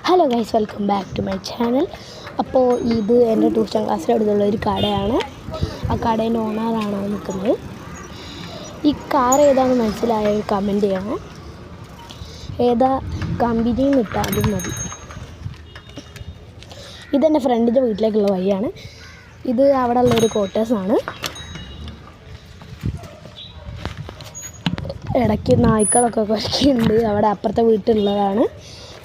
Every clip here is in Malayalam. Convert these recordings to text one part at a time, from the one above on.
Hello guys, welcome back to my channel. അപ്പോൾ ഇത് എൻ്റെ ട്യൂഷൻ ക്ലാസ്സിൻ്റെ അടുത്തുള്ള ഒരു കടയാണ്. ആ കടേൻ്റെ ഓണറാണ് നിൽക്കുന്നത്. ഈ കാർ ഏതാണെന്ന് മനസ്സിലായ ഒരു കമൻറ്റ് ചെയ്യണം. ഏതാ കമ്പനിയിൽ നിന്നിട്ടാലും മതി. ഇതെൻ്റെ ഫ്രണ്ടിൻ്റെ വീട്ടിലേക്കുള്ള വഴിയാണ്. ഇത് അവിടെ ഉള്ളൊരു ക്വാർട്ടേഴ്സാണ്. ഇടയ്ക്ക് നായ്ക്കളൊക്കെ കുറയ്ക്കുന്നുണ്ട്. അവിടെ അപ്പുറത്തെ വീട്ടിലുള്ളതാണ്.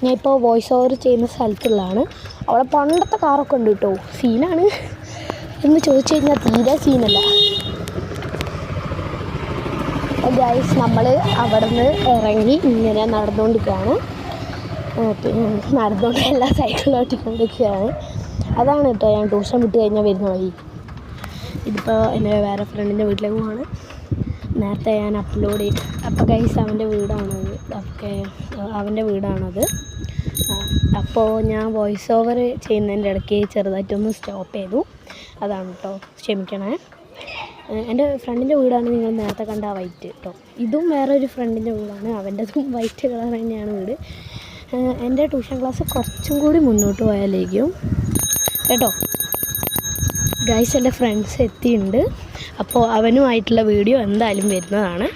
ഞാൻ ഇപ്പോൾ വോയിസ് ഓവർ ചെയ്യുന്ന സ്ഥലത്തുള്ളതാണ്. അവിടെ പണ്ടത്തെ കാറൊക്കെ ഉണ്ട് കേട്ടോ. സീനാണ് എന്ന് ചോദിച്ചു കഴിഞ്ഞാൽ തീരെ സീനല്ല. ഗൈസ്, നമ്മൾ അവിടെ നിന്ന് ഇറങ്ങി ഇങ്ങനെ നടന്നുകൊണ്ടിരിക്കുകയാണ്. നടന്നുകൊണ്ട് എല്ലാ സൈക്കിളും ഓട്ടിക്കൊണ്ടിരിക്കുകയാണ്. അതാണ് കേട്ടോ ഞാൻ ട്യൂഷൻ വിട്ട് കഴിഞ്ഞാൽ വരുന്ന വഴി. ഇതിപ്പോൾ എൻ്റെ വേറെ ഫ്രണ്ടിൻ്റെ വീട്ടിലേക്ക് പോവാണ്. നേരത്തെ ഞാൻ അപ്ലോഡ് ചെയ്ത്. അപ്പോൾ ഗൈസ്, അവൻ്റെ വീടാണത്. അപ്പോൾ ഞാൻ വോയിസ് ഓവർ ചെയ്യുന്നതിൻ്റെ ഇടയ്ക്ക് ചെറുതായിട്ടൊന്ന് സ്റ്റോപ്പ് ചെയ്തു. അതാണ് കേട്ടോ, ക്ഷമിക്കണേ. എൻ്റെ ഫ്രണ്ടിൻ്റെ വീടാണ് നിങ്ങൾ നേരത്തെ കണ്ട ആ വൈറ്റ് കേട്ടോ. ഇതും വേറൊരു ഫ്രണ്ടിൻ്റെ വീടാണ്. അവൻ്റെതും വൈറ്റ് കളർ തന്നെയാണ് വീട്. എൻ്റെ ട്യൂഷൻ ക്ലാസ് കുറച്ചും കൂടി മുന്നോട്ട് പോയാലേക്കും കേട്ടോ. ഗൈസ്, എൻ്റെ ഫ്രണ്ട്സ് എത്തിയിട്ടുണ്ട്. അപ്പോൾ അവനുമായിട്ടുള്ള വീഡിയോ എന്തായാലും വരുന്നതാണ്.